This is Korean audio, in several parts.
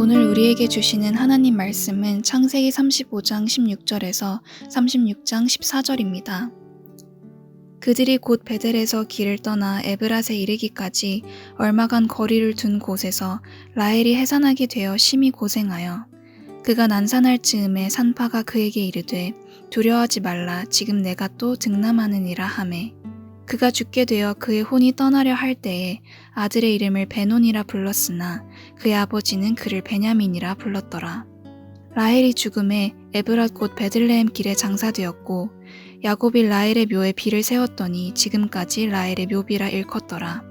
오늘 우리에게 주시는 하나님 말씀은 창세기 35장 16절에서 36장 14절입니다. 그들이 곧 베델에서 길을 떠나 에브랏에 이르기까지 얼마간 거리를 둔 곳에서 라헬이 해산하게 되어 심히 고생하여 그가 난산할 즈음에 산파가 그에게 이르되 두려워하지 말라 지금 내가 또 등남하느니라 하매 그가 죽게 되어 그의 혼이 떠나려 할 때에 아들의 이름을 베논이라 불렀으나 그의 아버지는 그를 베냐민이라 불렀더라. 라헬이 죽음에 에브랏 곧 베들레헴 길에 장사되었고 야곱이 라헬의 묘에 비를 세웠더니 지금까지 라헬의 묘비라 일컫더라.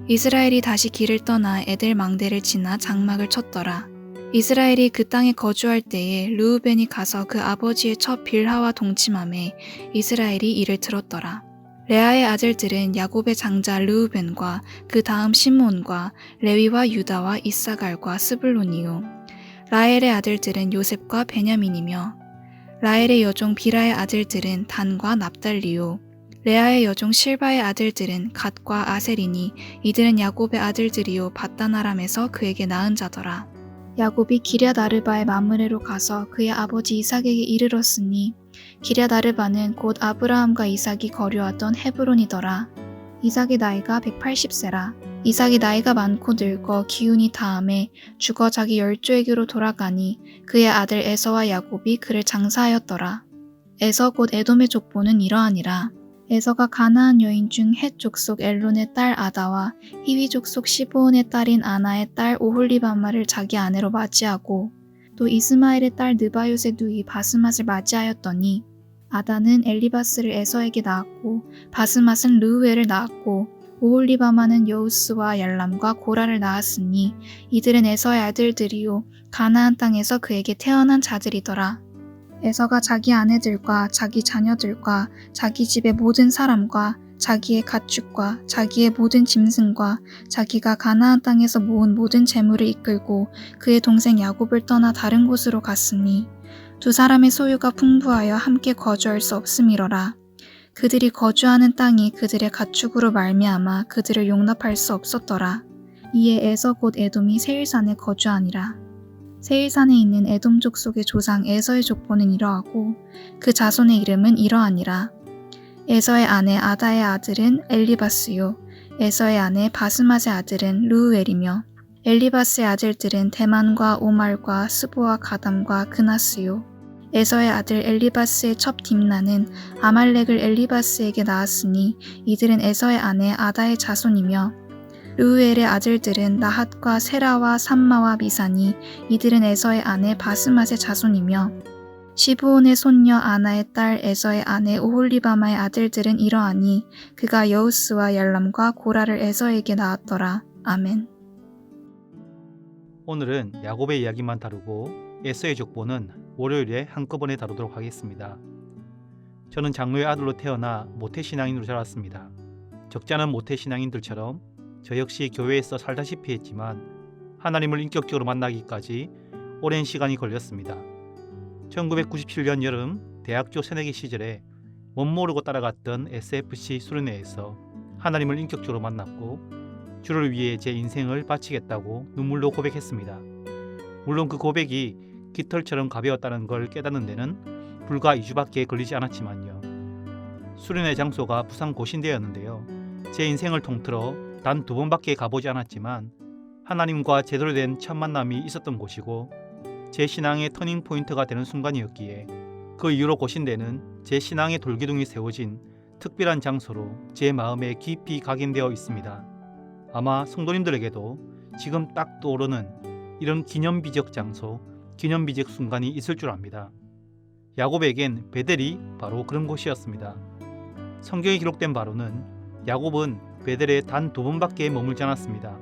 이스라엘이 다시 길을 떠나 에델 망대를 지나 장막을 쳤더라. 이스라엘이 그 땅에 거주할 때에 르우벤이 가서 그 아버지의 첫 빌하와 동침하매 이스라엘이 이를 들었더라. 레아의 아들들은 야곱의 장자 르우벤과 그 다음 시므온과 레위와 유다와 이사갈과 스불론이요. 라헬의 아들들은 요셉과 베냐민이며 라헬의 여종 비라의 아들들은 단과 납달리요. 레아의 여종 실바의 아들들은 갓과 아셀이니 이들은 야곱의 아들들이요 밧단 아람에서 그에게 낳은 자더라. 야곱이 기럇 아르바의 마므레로 가서 그의 아버지 이삭에게 이르렀으니 기럇 아르바는 곧 아브라함과 이삭이 거류하던 헤브론이더라. 이삭의 나이가 180세라. 이삭이 나이가 많고 늙어 기운이 다함에 죽어 자기 열조에게로 돌아가니 그의 아들 에서와 야곱이 그를 장사하였더라. 에서 곧 에돔의 족보는 이러하니라. 에서가 가나안 여인 중 헷 족속 엘론의 딸 아다와 히위 족속 시브온의 딸인 아나의 딸 오홀리바마를 자기 아내로 맞이하고 또 이스마엘의 딸 느바요의 누이 바스맛을 맞이하였더니 아다는 엘리바스를 에서에게 낳았고 바스맛은 르우엘을 낳았고 오홀리바마는 여우스와 얄람과 고라를 낳았으니 이들은 에서의 아들들이요 가나안 땅에서 그에게 태어난 자들이더라. 에서가 자기 아내들과 자기 자녀들과 자기 집의 모든 사람과 자기의 가축과 자기의 모든 짐승과 자기가 가나안 땅에서 모은 모든 재물을 이끌고 그의 동생 야곱을 떠나 다른 곳으로 갔으니 두 사람의 소유가 풍부하여 함께 거주할 수 없음이러라. 그들이 거주하는 땅이 그들의 가축으로 말미암아 그들을 용납할 수 없었더라. 이에 에서 곧 에돔이 세일산에 거주하니라. 세일산에 있는 에돔 족속의 조상 에서의 족보는 이러하고 그 자손의 이름은 이러하니라. 에서의 아내 아다의 아들은 엘리바스요. 에서의 아내 바스맛의 아들은 르우엘이며 엘리바스의 아들들은 데만과 오말과 스보와 가담과 그나스요. 에서의 아들 엘리바스의 첩 딥나는 아말렉을 엘리바스에게 낳았으니 이들은 에서의 아내 아다의 자손이며 르우엘의 아들들은 나핫과 세라와 삼마와 미사니 이들은 에서의 아내 바스맛의 자손이며 시브온의 손녀 아나의 딸 에서의 아내 오홀리바마의 아들들은 이러하니 그가 여우스와 얄람과 고라를 에서에게 낳았더라. 아멘. 오늘은 야곱의 이야기만 다루고 에서의 족보는 월요일에 한꺼번에 다루도록 하겠습니다. 저는 장로의 아들로 태어나 모태신앙인으로 자랐습니다. 적잖은 모태신앙인들처럼 저 역시 교회에서 살다시피 했지만 하나님을 인격적으로 만나기까지 오랜 시간이 걸렸습니다. 1997년 여름 대학교 새내기 시절에 못 모르고 따라갔던 SFC 수련회에서 하나님을 인격적으로 만났고 주를 위해 제 인생을 바치겠다고 눈물로 고백했습니다. 물론 그 고백이 깃털처럼 가벼웠다는 걸 깨닫는 데는 불과 2주밖에 걸리지 않았지만요. 수련회 장소가 부산 고신대였는데요. 제 인생을 통틀어 단 2번밖에 가보지 않았지만 하나님과 제대로 된 첫 만남이 있었던 곳이고 제 신앙의 터닝포인트가 되는 순간이었기에 그 이후로 고신대는 제 신앙의 돌기둥이 세워진 특별한 장소로 제 마음에 깊이 각인되어 있습니다. 아마 성도님들에게도 지금 딱 떠오르는 이런 기념비적 장소, 기념비적 순간이 있을 줄 압니다. 야곱에겐 베델이 바로 그런 곳이었습니다. 성경에 기록된 바로는 야곱은 베델에 단 2번밖에 머물지 않았습니다.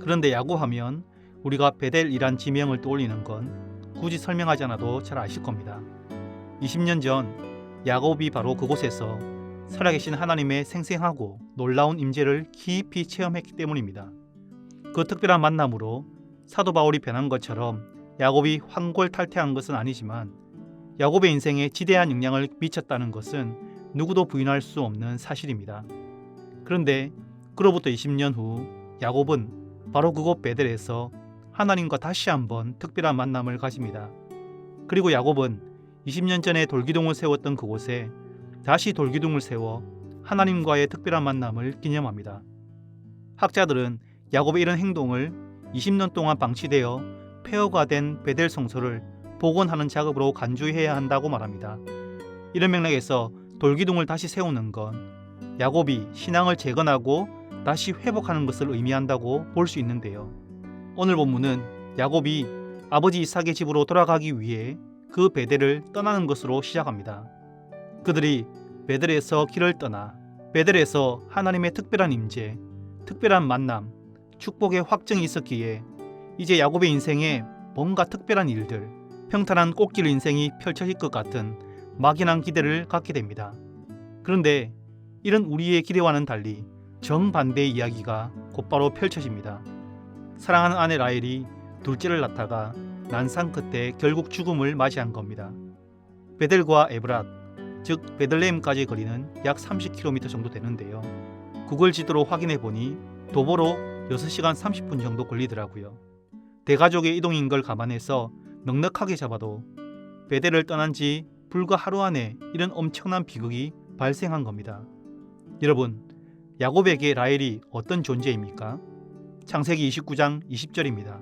그런데 야곱하면 우리가 베델이란 지명을 떠올리는 건 굳이 설명하지 않아도 잘 아실 겁니다. 20년 전 야곱이 바로 그곳에서 살아계신 하나님의 생생하고 놀라운 임재를 깊이 체험했기 때문입니다. 그 특별한 만남으로 사도 바울이 변한 것처럼 야곱이 환골탈태한 것은 아니지만 야곱의 인생에 지대한 영향을 미쳤다는 것은 누구도 부인할 수 없는 사실입니다. 그런데 그로부터 20년 후 야곱은 바로 그곳 베델에서 하나님과 다시 한번 특별한 만남을 가집니다. 그리고 야곱은 20년 전에 돌기둥을 세웠던 그곳에 다시 돌기둥을 세워 하나님과의 특별한 만남을 기념합니다. 학자들은 야곱의 이런 행동을 20년 동안 방치되어 폐허가 된 베델 성소를 복원하는 작업으로 간주해야 한다고 말합니다. 이런 맥락에서 돌기둥을 다시 세우는 건 야곱이 신앙을 재건하고 다시 회복하는 것을 의미한다고 볼 수 있는데요. 오늘 본문은 야곱이 아버지 이삭의 집으로 돌아가기 위해 그 베델을 떠나는 것으로 시작합니다. 그들이 베델에서 길을 떠나 베델에서 하나님의 특별한 임재, 특별한 만남, 축복의 확증이 있었기에 이제 야곱의 인생에 뭔가 특별한 일들, 평탄한 꽃길 인생이 펼쳐질 것 같은 막연한 기대를 갖게 됩니다. 그런데 이런 우리의 기대와는 달리 정반대의 이야기가 곧바로 펼쳐집니다. 사랑하는 아내 라헬이 둘째를 낳다가 난상 끝에 결국 죽음을 맞이한 겁니다. 베델과 에브랏, 즉 베들레헴까지 거리는 약 30km 정도 되는데요. 구글 지도로 확인해 보니 도보로 6시간 30분 정도 걸리더라고요. 대가족의 이동인 걸 감안해서 넉넉하게 잡아도 베델을 떠난 지 불과 하루 안에 이런 엄청난 비극이 발생한 겁니다. 여러분, 야곱에게 라헬이 어떤 존재입니까? 창세기 29장 20절입니다.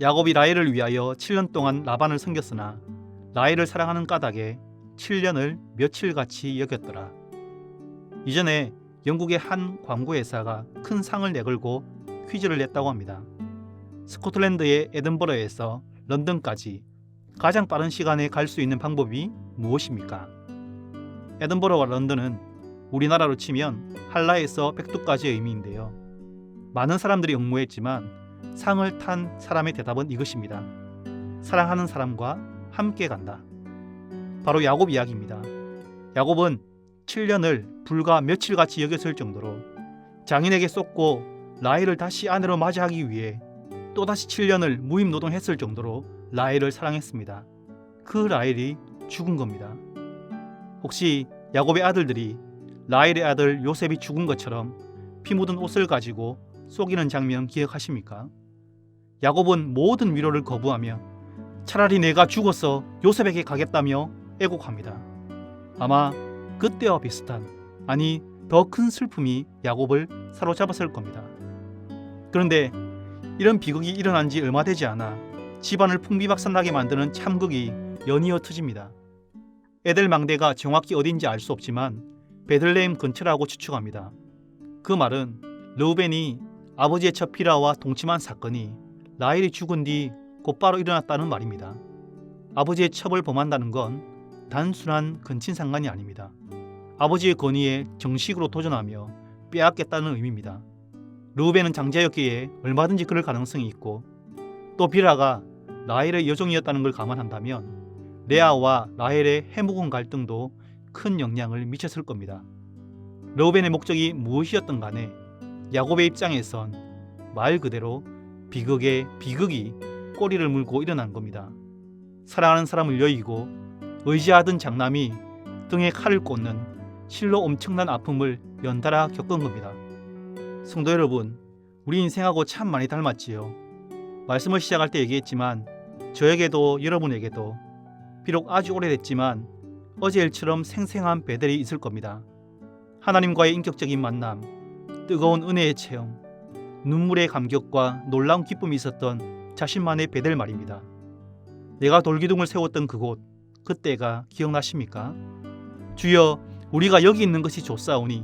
야곱이 라헬을 위하여 7년 동안 라반을 섬겼으나 라헬을 사랑하는 까닭에 7년을 며칠같이 여겼더라. 이전에 영국의 한 광고회사가 큰 상을 내걸고 퀴즈를 냈다고 합니다. 스코틀랜드의 에든버러에서 런던까지 가장 빠른 시간에 갈 수 있는 방법이 무엇입니까? 에든버러와 런던은 우리나라로 치면 한라에서 백두까지의 의미인데요. 많은 사람들이 응모했지만 상을 탄 사람의 대답은 이것입니다. 사랑하는 사람과 함께 간다. 바로 야곱 이야기입니다. 야곱은 7년을 불과 며칠같이 여겼을 정도로 장인에게 쏟고 라헬을 다시 아내로 맞이하기 위해 또다시 7년을 무임노동했을 정도로 라헬을 사랑했습니다. 그 라헬이 죽은 겁니다. 혹시 야곱의 아들들이 라헬의 아들 요셉이 죽은 것처럼 피 묻은 옷을 가지고 속이는 장면 기억하십니까? 야곱은 모든 위로를 거부하며 차라리 내가 죽어서 요셉에게 가겠다며 애곡합니다. 아마 그때와 비슷한, 아니 더 큰 슬픔이 야곱을 사로잡았을 겁니다. 그런데 이런 비극이 일어난 지 얼마 되지 않아 집안을 풍비박산나게 만드는 참극이 연이어 터집니다. 에델 망대가 정확히 어딘지 알 수 없지만 베들레헴 근처라고 추측합니다. 그 말은 르우벤이 아버지의 첩 비라와 동침한 사건이 라헬이 죽은 뒤 곧바로 일어났다는 말입니다. 아버지의 첩을 범한다는 건 단순한 근친상간이 아닙니다. 아버지의 권위에 정식으로 도전하며 빼앗겠다는 의미입니다. 르우벤은 장자였기에 얼마든지 그럴 가능성이 있고, 또 비라가 라헬의 여종이었다는 걸 감안한다면 레아와 라헬의 해묵은 갈등도 큰 영향을 미쳤을 겁니다. 르우벤의 목적이 무엇이었던 간에 야곱의 입장에선 말 그대로 비극의 비극이 꼬리를 물고 일어난 겁니다. 사랑하는 사람을 여의고 의지하던 장남이 등에 칼을 꽂는 실로 엄청난 아픔을 연달아 겪은 겁니다. 성도 여러분, 우리 인생하고 참 많이 닮았지요. 말씀을 시작할 때 얘기했지만 저에게도 여러분에게도 비록 아주 오래됐지만 어제 일처럼 생생한 베델이 있을 겁니다. 하나님과의 인격적인 만남, 뜨거운 은혜의 체험, 눈물의 감격과 놀라운 기쁨이 있었던 자신만의 베델 말입니다. 내가 돌기둥을 세웠던 그곳, 그때가 기억나십니까? 주여, 우리가 여기 있는 것이 좋사오니.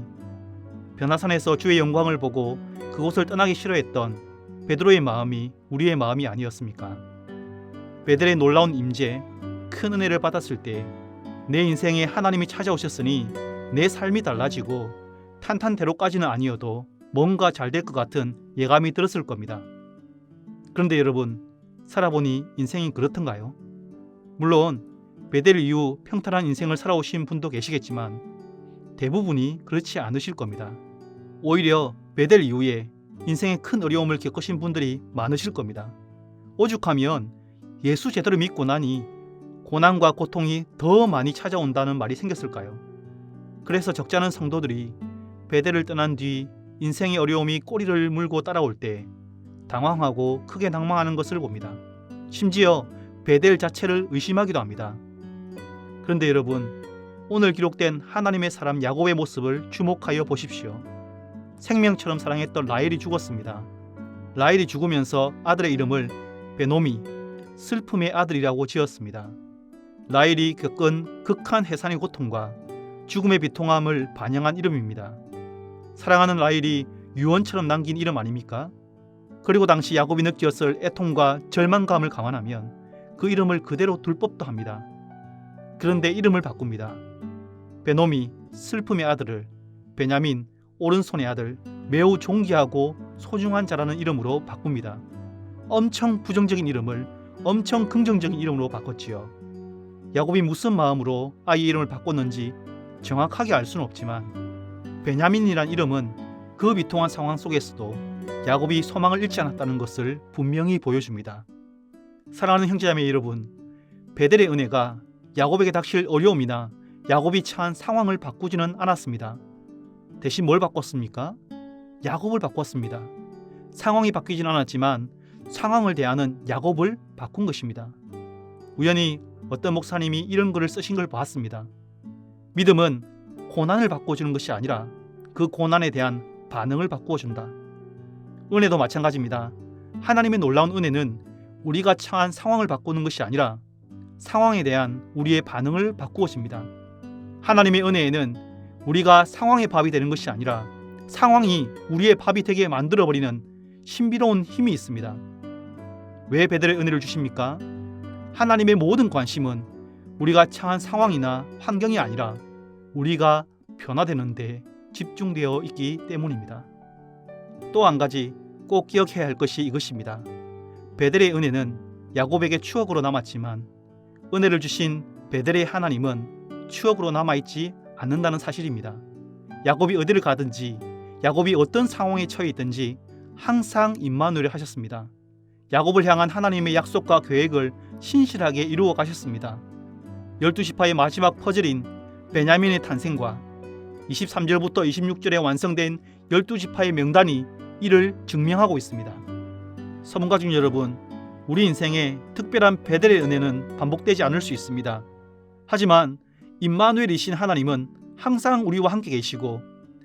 변화산에서 주의 영광을 보고 그곳을 떠나기 싫어했던 베드로의 마음이 우리의 마음이 아니었습니까? 베델의 놀라운 임재, 큰 은혜를 받았을 때 내 인생에 하나님이 찾아오셨으니 내 삶이 달라지고 탄탄대로까지는 아니어도 뭔가 잘 될 것 같은 예감이 들었을 겁니다. 그런데 여러분, 살아보니 인생이 그렇던가요? 물론 베델 이후 평탄한 인생을 살아오신 분도 계시겠지만 대부분이 그렇지 않으실 겁니다. 오히려 베델 이후에 인생의 큰 어려움을 겪으신 분들이 많으실 겁니다. 오죽하면 예수 제대로 믿고 나니 고난과 고통이 더 많이 찾아온다는 말이 생겼을까요? 그래서 적잖은 성도들이 베델을 떠난 뒤 인생의 어려움이 꼬리를 물고 따라올 때 당황하고 크게 낭망하는 것을 봅니다. 심지어 베델 자체를 의심하기도 합니다. 그런데 여러분, 오늘 기록된 하나님의 사람 야곱의 모습을 주목하여 보십시오. 생명처럼 사랑했던 라헬이 죽었습니다. 라헬이 죽으면서 아들의 이름을 베노미, 슬픔의 아들이라고 지었습니다. 라헬이 겪은 극한 해산의 고통과 죽음의 비통함을 반영한 이름입니다. 사랑하는 라헬이 유언처럼 남긴 이름 아닙니까? 그리고 당시 야곱이 느꼈을 애통과 절망감을 감안하면 그 이름을 그대로 둘 법도 합니다. 그런데 이름을 바꿉니다. 베노미, 슬픔의 아들을 베냐민, 오른손의 아들, 매우 존귀하고 소중한 자라는 이름으로 바꿉니다. 엄청 부정적인 이름을 엄청 긍정적인 이름으로 바꿨지요. 야곱이 무슨 마음으로 아이의 이름을 바꿨는지 정확하게 알 수는 없지만 베냐민이란 이름은 그 비통한 상황 속에서도 야곱이 소망을 잃지 않았다는 것을 분명히 보여줍니다. 사랑하는 형제자매 여러분, 베델의 은혜가 야곱에게 닥칠 어려움이나 야곱이 처한 상황을 바꾸지는 않았습니다. 대신 뭘 바꿨습니까? 야곱을 바꿨습니다. 상황이 바뀌진 않았지만 상황을 대하는 야곱을 바꾼 것입니다. 우연히 어떤 목사님이 이런 글을 쓰신 걸 봤습니다. 믿음은 고난을 바꿔주는 것이 아니라 그 고난에 대한 반응을 바꾸어준다. 은혜도 마찬가지입니다. 하나님의 놀라운 은혜는 우리가 처한 상황을 바꾸는 것이 아니라 상황에 대한 우리의 반응을 바꾸어 줍니다. 하나님의 은혜에는 우리가 상황의 밥이 되는 것이 아니라 상황이 우리의 밥이 되게 만들어버리는 신비로운 힘이 있습니다. 왜 베델의 은혜를 주십니까? 하나님의 모든 관심은 우리가 처한 상황이나 환경이 아니라 우리가 변화되는 데 집중되어 있기 때문입니다. 또 한 가지 꼭 기억해야 할 것이 이것입니다. 베델의 은혜는 야곱에게 추억으로 남았지만 은혜를 주신 베델의 하나님은 추억으로 남아있지 않는다는 사실입니다. 야곱이 어디를 가든지 야곱이 어떤 상황에 처해 있든지 항상 임마누엘을 하셨습니다. 야곱을 향한 하나님의 약속과 계획을 신실하게 이루어 가셨습니다. 12지파의 마지막 퍼즐인 베냐민의 탄생과 23절부터 26절에 완성된 12지파의 명단이 이를 증명하고 있습니다. 서문가족 여러분, 우리 인생에 특별한 베델의 은혜는 반복되지 않을 수 있습니다. 하지만 임마누엘이신 하나님은 항상 우리와 함께 계시고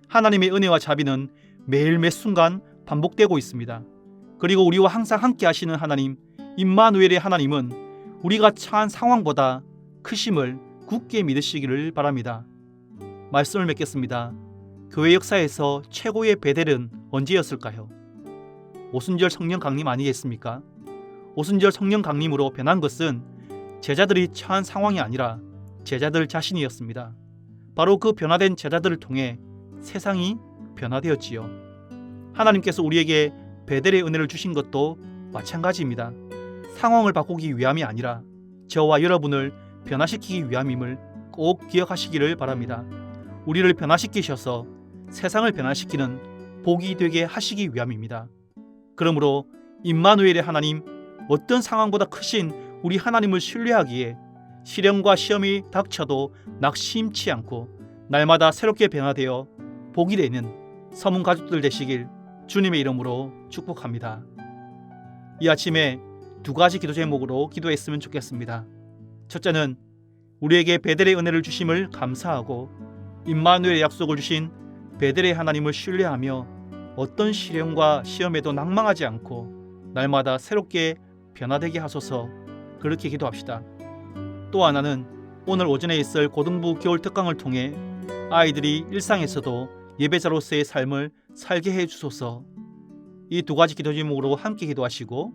하나님의 은혜와 자비는 매일 매 순간 반복되고 있습니다. 그리고 우리와 항상 함께 하시는 하나님, 임마누엘의 하나님은 우리가 처한 상황보다 크심을 굳게 믿으시기를 바랍니다. 말씀을 맺겠습니다. 교회 역사에서 최고의 베델은 언제였을까요? 오순절 성령 강림 아니겠습니까? 오순절 성령 강림으로 변한 것은 제자들이 처한 상황이 아니라 제자들 자신이었습니다. 바로 그 변화된 제자들을 통해 세상이 변화되었지요. 하나님께서 우리에게 베델의 은혜를 주신 것도 마찬가지입니다. 상황을 바꾸기 위함이 아니라 저와 여러분을 변화시키기 위함임을 꼭 기억하시기를 바랍니다. 우리를 변화시키셔서 세상을 변화시키는 복이 되게 하시기 위함입니다. 그러므로 임마누엘의 하나님, 어떤 상황보다 크신 우리 하나님을 신뢰하기에 시련과 시험이 닥쳐도 낙심치 않고 날마다 새롭게 변화되어 복이 되는 서문 가족들 되시길 주님의 이름으로 축복합니다. 이 아침에 두 가지 기도 제목으로 기도했으면 좋겠습니다. 첫째는 우리에게 베델의 은혜를 주심을 감사하고 임마누엘의 약속을 주신 베델의 하나님을 신뢰하며 어떤 시련과 시험에도 낭망하지 않고 날마다 새롭게 변화되게 하소서, 그렇게 기도합시다. 또 하나는 오늘 오전에 있을 고등부 겨울 특강을 통해 아이들이 일상에서도 예배자로서의 삶을 살게 해주소서. 이 두 가지 기도 제목으로 함께 기도하시고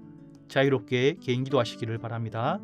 자유롭게 개인 기도하시기를 바랍니다.